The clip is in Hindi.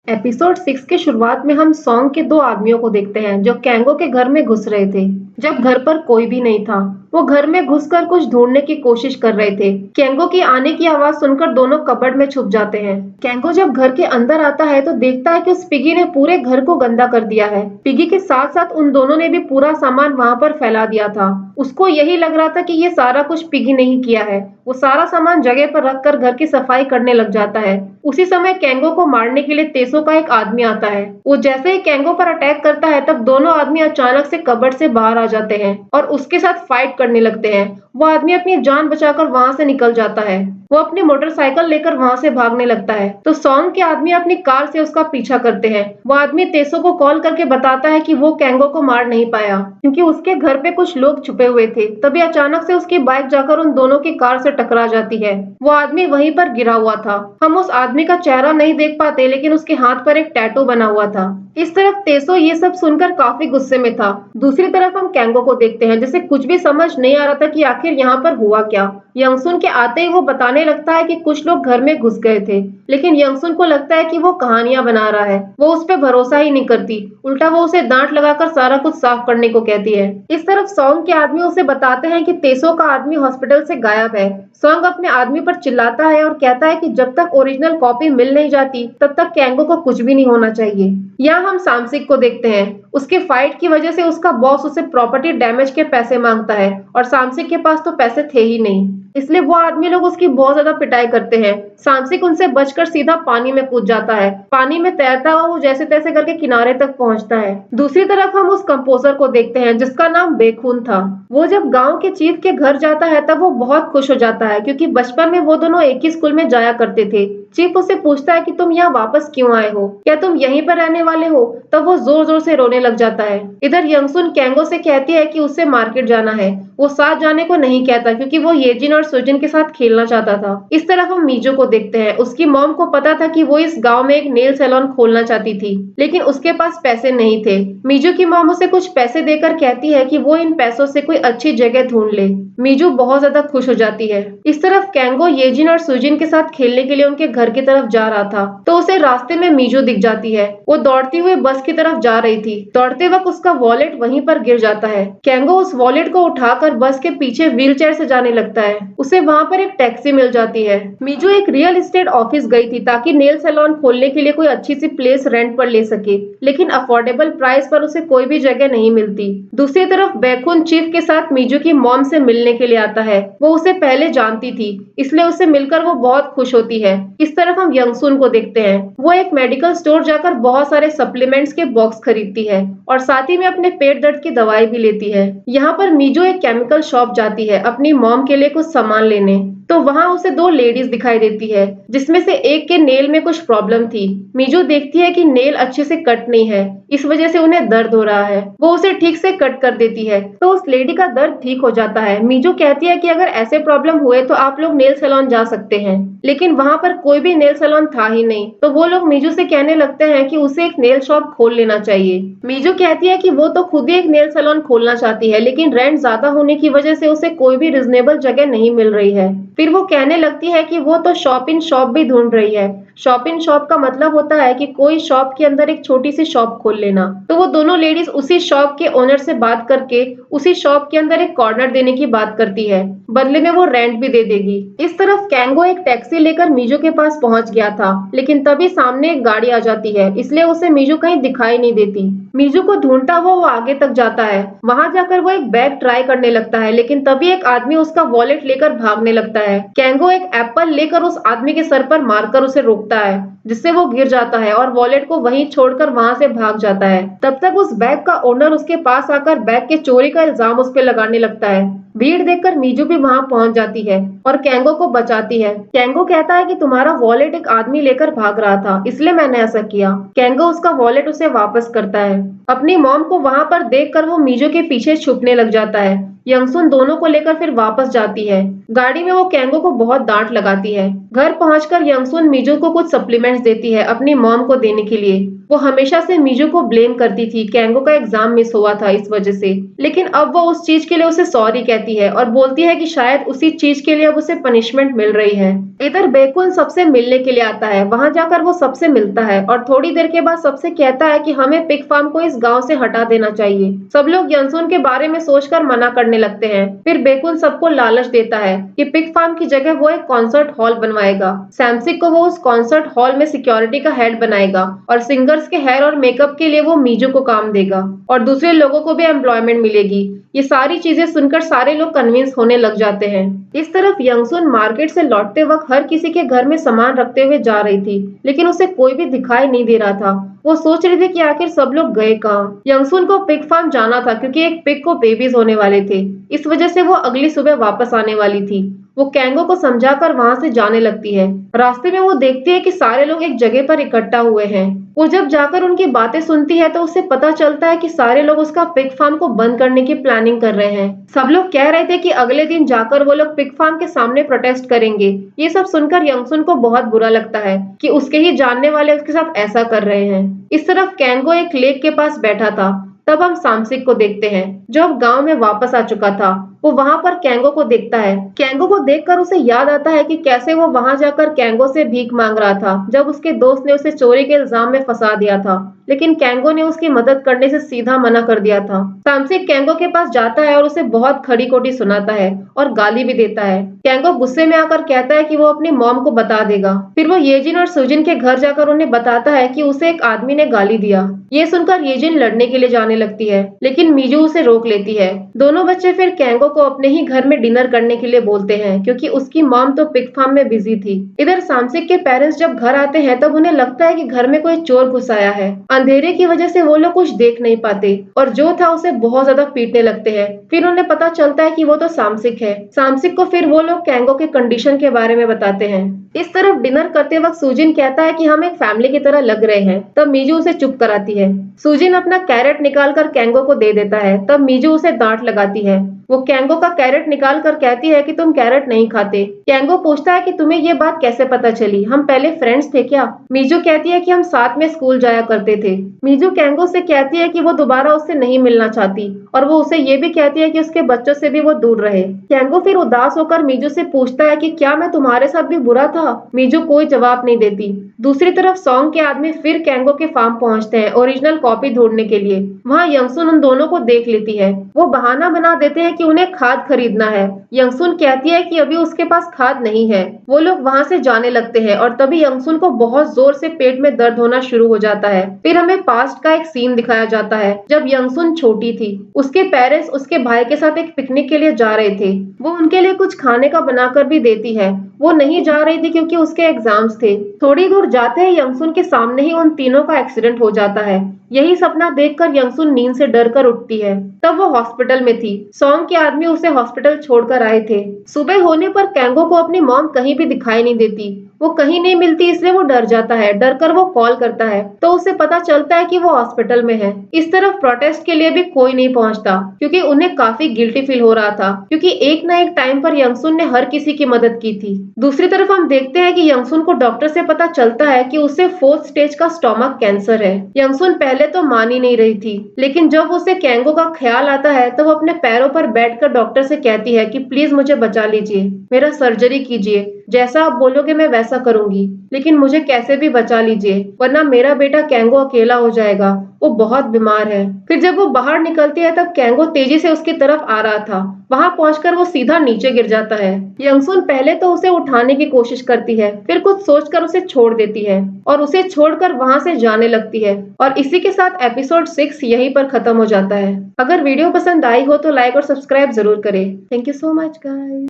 एपिसोड 6 के शुरुआत में हम सॉन्ग के दो आदमियों को देखते हैं जो कैंगो के घर में घुस रहे थे। जब घर पर कोई भी नहीं था, वो घर में घुसकर कुछ ढूंढने की कोशिश कर रहे थे। कैंगो की आने की आवाज सुनकर दोनों कबर्ड में छुप जाते हैं। कैंगो जब घर के अंदर आता है तो देखता है कि उस पिगी ने पूरे घर को गंदा कर दिया है। पिगी के साथ साथ उन दोनों ने भी पूरा सामान वहां पर फैला दिया था। उसको यही लग रहा था कि ये सारा कुछ पिगी ने ही किया है। वो सारा सामान जगह पर रखकर घर की सफाई करने लग जाता है। उसी समय कैंगो को मारने के लिए तेसो का एक आदमी आता है। वो जैसे ही कैंगो पर अटैक करता है तब दोनों आदमी अचानक से कबर्ड से बाहर आ जाते हैं और उसके साथ फाइट करने लगते हैं। वो आदमी अपनी जान बचाकर वहां से निकल जाता है। वो अपनी मोटरसाइकिल लेकर वहां से भागने लगता है तो सॉन्ग के आदमी अपनी कार से उसका पीछा करते हैं। वो आदमी तेसो को कॉल करके बताता है कि वो कैंगो को मार नहीं पाया क्योंकि उसके घर पे कुछ लोग छुपे हुए थे। तभी अचानक से उसकी बाइक जाकर उन दोनों की कार से टकरा जाती है। वो आदमी वहीं पर गिरा हुआ था। हम उस आदमी का चेहरा नहीं देख पाते लेकिन उसके हाथ पर एक टैटू बना हुआ था। इस तरफ तेसो ये सब सुनकर काफी गुस्से में था। दूसरी तरफ हम कैंगो को देखते हैं जिसे कुछ भी समझ नहीं आ रहा था कि आखिर यहाँ पर हुआ क्या। यंगसुन के आते ही वो बताने लगता है कि कुछ लोग घर में घुस गए थे, लेकिन यंगसुन को लगता है कि वो कहानियां बना रहा है। वो उस पर भरोसा ही नहीं करती, उल्टा वो उसे डांट लगाकर सारा कुछ साफ करने को कहती है। इस तरफ सॉन्ग के आदमी उसे बताते हैं कि तेसो का आदमी हॉस्पिटल से गायब है। सॉन्ग अपने आदमी पर चिल्लाता है और कहता है कि जब तक ओरिजिनल कॉपी मिल नहीं जाती तब तक कैंगो को कुछ भी नहीं होना चाहिए। यहाँ हम सामसिक को देखते हैं। उसके फाइट की वजह से उसका बॉस उसे प्रॉपर्टी डैमेज के पैसे मांगता है और सामसिक के पास तो पैसे थे ही नहीं, इसलिए वो आदमी लोग उसकी बहुत ज्यादा पिटाई करते हैं। सामसिक उनसे बचकर सीधा पानी में कूद जाता है। पानी में तैरता हुआ वो जैसे तैसे करके किनारे तक पहुंचता है। दूसरी तरफ हम उस कंपोजर को देखते हैं जिसका नाम बेखून था। वो जब गांव के चीफ के घर जाता है तब वो बहुत खुश हो जाता है क्योंकि बचपन में वो दोनों एक ही स्कूल में जाया करते थे। चीफ उससे पूछता है कि तुम यहाँ वापस क्यों आए हो, क्या तुम यहीं पर रहने वाले हो? तब वो जोर जोर से रोने लग जाता है। इधर यंगसुन कैंगो से कहती है कि उससे मार्केट जाना है। वो साथ जाने को नहीं कहता क्योंकि वो येजिन और सुजिन के साथ खेलना चाहता था। इस तरफ हम मीजो को देखते हैं। उसकी मॉम को पता था कि वो इस गांव में एक नेल सैलून खोलना चाहती थी, लेकिन उसके पास पैसे नहीं थे। मीजो की मॉम उसे कुछ पैसे देकर कहती है कि वो इन पैसों से कोई अच्छी जगह ढूंढ ले। मीजो बहुत ज्यादा खुश हो जाती है। इस तरफ कैंगो येजिन और सुजिन के साथ खेलने के लिए उनके घर की तरफ जा रहा था तो उसे रास्ते में मीजो दिख जाती है। वो दौड़ती हुई बस की तरफ जा रही थी। दौड़ते वक्त उसका वॉलेट वहीं पर गिर जाता है। कैंगो उस वॉलेट को उठाकर बस के पीछे व्हीलचेयर से जाने लगता है। उसे वहां पर एक टैक्सी मिल जाती है। मीजो एक रियल एस्टेट ऑफिस गई थी ताकि नेल सैलून खोलने के लिए कोई अच्छी सी प्लेस रेंट पर ले सके, लेकिन अफोर्डेबल प्राइस पर उसे कोई भी जगह नहीं मिलती। दूसरी तरफ बैकुन चीफ के साथ मीजो की मॉम से मिलने के लिए आता है। वो उसे पहले जानती थी, इसलिए उसे मिलकर वो बहुत खुश होती है। इस तरफ हम यंगसुन को देखते हैं। वो एक मेडिकल स्टोर जाकर बहुत सारे सप्लीमेंट्स के बॉक्स खरीदती है और साथ ही में अपने पेट दर्द की दवाई भी लेती है। यहाँ पर मीजो एक केमिकल शॉप जाती है अपनी मॉम के लिए कुछ सामान लेने, तो वहाँ उसे दो लेडीज दिखाई देती है जिसमें से एक के नेल में कुछ प्रॉब्लम थी। मीजो देखती है कि नेल अच्छे से कट नहीं है, इस वजह से उन्हें दर्द हो रहा है। वो उसे ठीक से कट कर देती है तो उस लेडी का दर्द ठीक हो जाता है। मीजो कहती है कि अगर ऐसे प्रॉब्लम हुए तो आप लोग नेल सैलून जा सकते हैं, लेकिन वहाँ पर कोई भी नेल सैलून था ही नहीं। तो वो लोग मीजो से कहने लगते हैं कि उसे एक नेल शॉप खोल लेना चाहिए। मीजो कहती है कि वो तो खुद ही एक नेल सैलून खोलना चाहती है, लेकिन रेंट ज्यादा होने की वजह से उसे कोई भी रिजनेबल जगह नहीं मिल रही है। फिर वो कहने लगती है कि वो तो शॉप इन शॉप भी ढूंढ रही है। शॉप इन शॉप का मतलब होता है कि कोई शॉप के अंदर एक छोटी सी शॉप खोल लेना। तो वो दोनों लेडीज उसी शॉप के ओनर से बात करके उसी शॉप के अंदर एक कॉर्नर देने की बात करती है, बदले में वो रेंट भी दे देगी। इस तरफ कैंगो एक टैक्सी लेकर मीजो के पास पहुंच गया था, लेकिन तभी सामने एक गाड़ी आ जाती है, इसलिए उसे मीजो कहीं दिखाई नहीं देती। मीजो को ढूंढता हुआ वो आगे तक जाता है। वहां जाकर वो एक बैग ट्राई करने लगता है, लेकिन तभी एक आदमी उसका वॉलेट लेकर भागने लगता है। कैंगो एक एप्पल लेकर उस आदमी के सर पर मारकर उसे रोकता है, जिससे वो गिर जाता है और वॉलेट को वहीं छोड़कर वहां से भाग जाता है। तब तक उस बैग का ओनर उसके पास आकर बैग के चोरी का इल्जाम उस पर लगाने लगता है। भीड़ देखकर मीजू भी वहां पहुंच जाती है और कैंगो को बचाती है। कैंगो कहता है कि तुम्हारा वॉलेट एक आदमी लेकर भाग रहा था, इसलिए मैंने ऐसा किया। कैंगो उसका वॉलेट उसे वापस करता है। अपनी मॉम को वहां पर देखकर वो मीजो के पीछे छुपने लग जाता है। यंगसुन दोनों को लेकर फिर वापस जाती है। गाड़ी में वो कैंगो को बहुत डांट लगाती है। घर पहुंचकर यंगसुन मीजू को कुछ सप्लीमेंट्स देती है अपनी मॉम को देने के लिए। वो हमेशा से मीजू को ब्लेम करती थी, कैंगो का एग्जाम मिस हुआ था इस वजह से, लेकिन अब वो उस चीज के लिए उसे सॉरी कहती है और बोलती है कि शायद उसी चीज के लिए अब उसे पनिशमेंट मिल रही है। इधर बेकुन सबसे मिलने के लिए आता है। वहां जाकर वो सबसे मिलता है और थोड़ी देर के बाद सबसे कहता है कि हमें पिग फार्म को इस गांव से हटा देना चाहिए। सब लोग यंगसुन के बारे में सोचकर मना करने लगते हैं। फिर बेकुन सबको लालच देता है कि पिग फार्म की जगह वो एक कॉन्सर्ट हॉल बनवाएगा। सैमसिक को वो उस कॉन्सर्ट हॉल में सिक्योरिटी का हेड बनाएगा और सिंगर्स के हेयर और मेकअप के लिए वो मीजू को काम देगा और दूसरे लोगों को भी एम्प्लॉयमेंट मिलेगी। ये सारी चीजें सुनकर सारे लोग कन्विंस होने लग जाते हैं। इस तरफ यंगसुन मार्केट से लौटते वक्त हर किसी के घर में सामान रखते हुए जा रही थी, लेकिन उसे कोई भी दिखाई नहीं दे रहा था। वो सोच रही थी कि आखिर सब लोग गए कहाँ। यंगसुन को पिग फार्म जाना था क्योंकि एक पिग को बेबीज होने वाले थे। इस वजह से वो अगली सुबह वापस आने वाली थी। वो कैंगो को समझाकर वहां से जाने लगती है। रास्ते में वो देखती है कि सारे लोग एक जगह पर इकट्ठा हुए हैं। वो जब जाकर उनकी बातें सुनती है तो उसे पता चलता है कि सारे लोग उसका पिग फार्म को बंद करने की प्लानिंग कर रहे हैं। सब लोग कह रहे थे कि अगले दिन जाकर वो लोग पिग फार्म के सामने प्रोटेस्ट करेंगे। ये सब सुनकर यंगसुन को बहुत बुरा लगता है कि उसके ही जानने वाले उसके साथ ऐसा कर रहे हैं। इस तरफ कैंगो एक लेक के पास बैठा था। तब हम सामसिक को देखते हैं जो अब गांव में वापस आ चुका था। वो वहां पर कैंगो को देखता है। कैंगो को देखकर उसे याद आता है कि कैसे वो वहां जाकर कैंगो से भीख मांग रहा था जब उसके दोस्त ने उसे चोरी के इल्जाम में फंसा दिया था, लेकिन कैंगो ने उसकी मदद करने से सीधा मना कर दिया था। सामसिक कैंगो के पास जाता है और उसे बहुत खड़ी खोटी सुनाता है और गाली भी देता है। कैंगो गुस्से में आकर कहता है कि वो अपनी मॉम को बता देगा। फिर वो येजिन और सुजिन के घर जाकर उन्हें बताता है कि उसे एक आदमी ने गाली दिया। ये सुनकर येजिन लड़ने के लिए जाने लगती है, लेकिन मीजू उसे रोक लेती है। दोनों बच्चे फिर कैंगो को अपने ही घर में डिनर करने के लिए बोलते हैं क्योंकि उसकी मॉम तो पिग फार्म में बिजी थी। इधर सामसिक के पेरेंट्स जब घर आते हैं तब उन्हें लगता है कि घर में कोई चोर घुस आया है। अंधेरे की वजह से वो लोग कुछ देख नहीं पाते और जो था उसे बहुत ज्यादा पीटने लगते हैं। फिर उन्हें पता चलता है कि वो तो सामसिक है। सामसिक को फिर वो लोग कैंगो के कंडीशन के बारे में बताते हैं। इस तरफ डिनर करते वक्त सुजिन कहता है कि हम एक फैमिली की तरह लग रहे हैं। तब मीजू उसे चुप कराती है। सुजिन अपना कैरेट निकालकर कैंगो को दे देता है। तब मीजू उसे डांट लगाती है। वो कैंगो का कैरेट निकाल कर कहती है कि तुम कैरेट नहीं खाते। कैंगो पूछता है कि तुम्हें ये बात कैसे पता चली, हम पहले फ्रेंड्स थे क्या? मीजू कहती है कि हम साथ में स्कूल जाया करते थे। मीजू कैंगो से कहती है कि वो दोबारा उससे नहीं मिलना चाहती और वो उसे ये भी कहती है कि उसके बच्चों से भी वो दूर रहे। कैंगो फिर उदास होकर मीजू से पूछता है कि क्या मैं तुम्हारे साथ भी बुरा था? मीजू कोई जवाब नहीं देती। दूसरी तरफ सॉन्ग के आदमी फिर कैंगो के फार्म पहुंचते हैं ओरिजिनल कॉपी ढूंढने के लिए। वहाँ यंगसुन उन दोनों को देख लेती है। वो बहाना बना देते हैं कि उन्हें खाद खरीदना है। यंगसुन कहती है कि अभी उसके पास खाद नहीं है। वो लोग वहाँ से जाने लगते हैं और तभी यंगसुन को बहुत जोर से पेट में दर्द होना शुरू हो जाता है। फिर हमें पास्ट का एक सीन दिखाया जाता है जब यंगसुन छोटी थी। उसके पेरेंट्स उसके भाई के साथ एक पिकनिक के लिए जा रहे थे। वो उनके लिए कुछ खाने का बनाकर भी देती है। वो नहीं जा रही थी क्योंकि उसके एग्जाम्स थे। थोड़ी दूर जाते ही यंगसुन के सामने ही उन तीनों का एक्सीडेंट हो जाता है। यही सपना देखकर यंगसुन नींद से डरकर उठती है। तब वो हॉस्पिटल में थी। सॉन्ग के आदमी उसे हॉस्पिटल छोड़कर आए थे। सुबह होने पर कैंगो को अपनी मॉम कहीं भी दिखाई नहीं देती। वो कहीं नहीं मिलती इसलिए वो डर जाता है। डर कर वो कॉल करता है तो उसे पता चलता है कि वो हॉस्पिटल में है। इस तरफ प्रोटेस्ट के लिए भी कोई नहीं पहुंचता क्योंकि उन्हें काफी गिल्टी फील हो रहा था क्योंकि एक ना एक टाइम पर यंगसुन ने हर किसी की मदद की थी। दूसरी तरफ हम देखते हैं कि यंगसुन को डॉक्टर से पता चलता है कि उसे 4th स्टेज का स्टोमक कैंसर है। यंगसुन पहले तो मान ही नहीं रही थी, लेकिन जब उसे कैंगो का ख्याल आता है तो वो अपने पैरों पर बैठकर डॉक्टर से कहती है कि प्लीज मुझे बचा लीजिए, मेरा सर्जरी कीजिए, जैसा आप बोलोगे मैं वैसा करूंगी, लेकिन मुझे कैसे भी बचा लीजिए वरना मेरा बेटा कैंगो अकेला हो जाएगा, वो बहुत बीमार है। फिर जब वो बाहर निकलती है तब कैंगो तेजी से उसकी तरफ आ रहा था। वहां पहुंचकर वो सीधा नीचे गिर जाता है। यंगसुन पहले तो उसे उठाने की कोशिश करती है, फिर कुछ सोचकर उसे छोड़ देती है और उसे छोड़कर वहां से जाने लगती है। और इसी के साथ एपिसोड 6 यहीं पर खत्म हो जाता है। अगर वीडियो पसंद आई हो तो लाइक और सब्सक्राइब जरूर करें। Thank you so much guys.